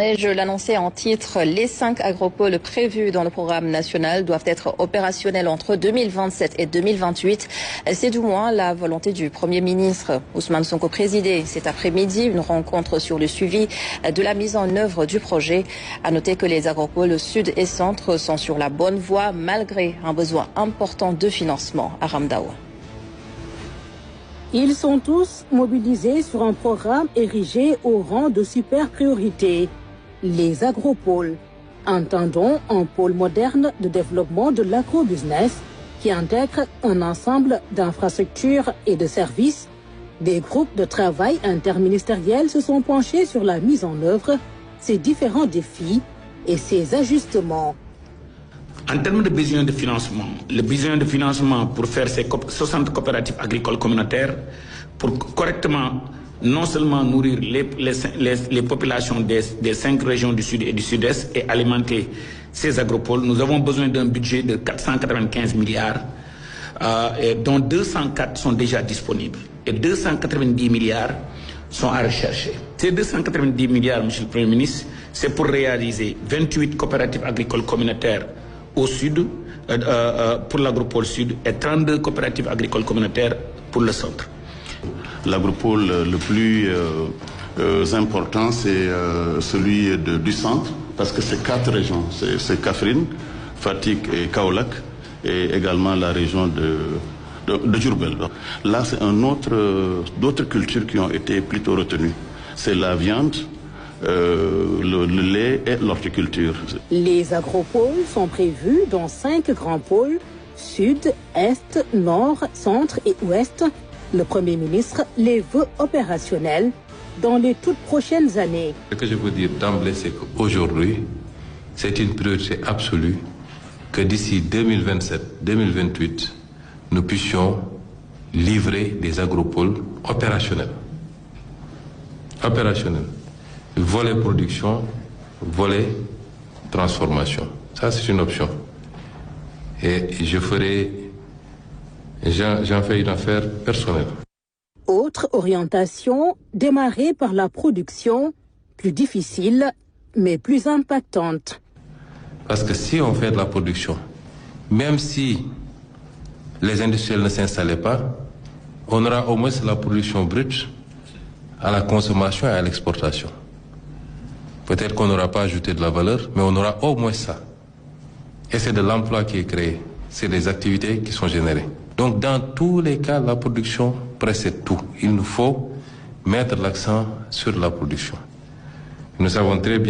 Et je l'annonçais en titre, les 5 agropoles prévus dans le programme national doivent être opérationnels entre 2027 et 2028. C'est du moins la volonté du Premier ministre. Ousmane Sonko présidait cet après-midi une rencontre sur le suivi de la mise en œuvre du projet. À noter que les agropoles sud et centre sont sur la bonne voie malgré un besoin important de financement à Ramdaoua. Ils sont tous mobilisés sur un programme érigé au rang de super priorité. Les agropoles. Entendons un pôle moderne de développement de l'agrobusiness qui intègre un ensemble d'infrastructures et de services. Des groupes de travail interministériels se sont penchés sur la mise en œuvre, ces différents défis et ces ajustements. En termes de besoin de financement, le besoin de financement pour faire ces 60 coopératives agricoles communautaires, pour correctement non seulement nourrir les populations des 5 régions du Sud et du Sud-Est et alimenter ces agropoles, nous avons besoin d'un budget de 495 milliards, dont 204 sont déjà disponibles et 290 milliards sont à rechercher. Ces 290 milliards, Monsieur le Premier ministre, c'est pour réaliser 28 coopératives agricoles communautaires au Sud, pour l'agropole Sud, et 32 coopératives agricoles communautaires pour le centre. L'agropole le plus important, c'est celui du centre, parce que c'est 4 régions. C'est Kaffrine, Fatick et Kaolack, et également la région de Diourbel. Là, c'est d'autres cultures qui ont été plutôt retenues. C'est la viande, le lait et l'horticulture. Les agropoles sont prévus dans 5 grands pôles, sud, est, nord, centre et ouest. Le Premier ministre les veut opérationnels dans les toutes prochaines années. Ce que je veux dire d'emblée, c'est qu'aujourd'hui, c'est une priorité absolue que d'ici 2027-2028, nous puissions livrer des agropoles opérationnels. Opérationnels. Volet production, volet transformation. Ça, c'est une option. Et j'en fais une affaire personnelle. Autre orientation, démarrée par la production, plus difficile, mais plus impactante. Parce que si on fait de la production, même si les industriels ne s'installaient pas, on aura au moins la production brute à la consommation et à l'exportation. Peut-être qu'on n'aura pas ajouté de la valeur, mais on aura au moins ça. Et c'est de l'emploi qui est créé. C'est des activités qui sont générées. Donc, dans tous les cas, la production précède tout. Il nous faut mettre l'accent sur la production. Nous savons très bien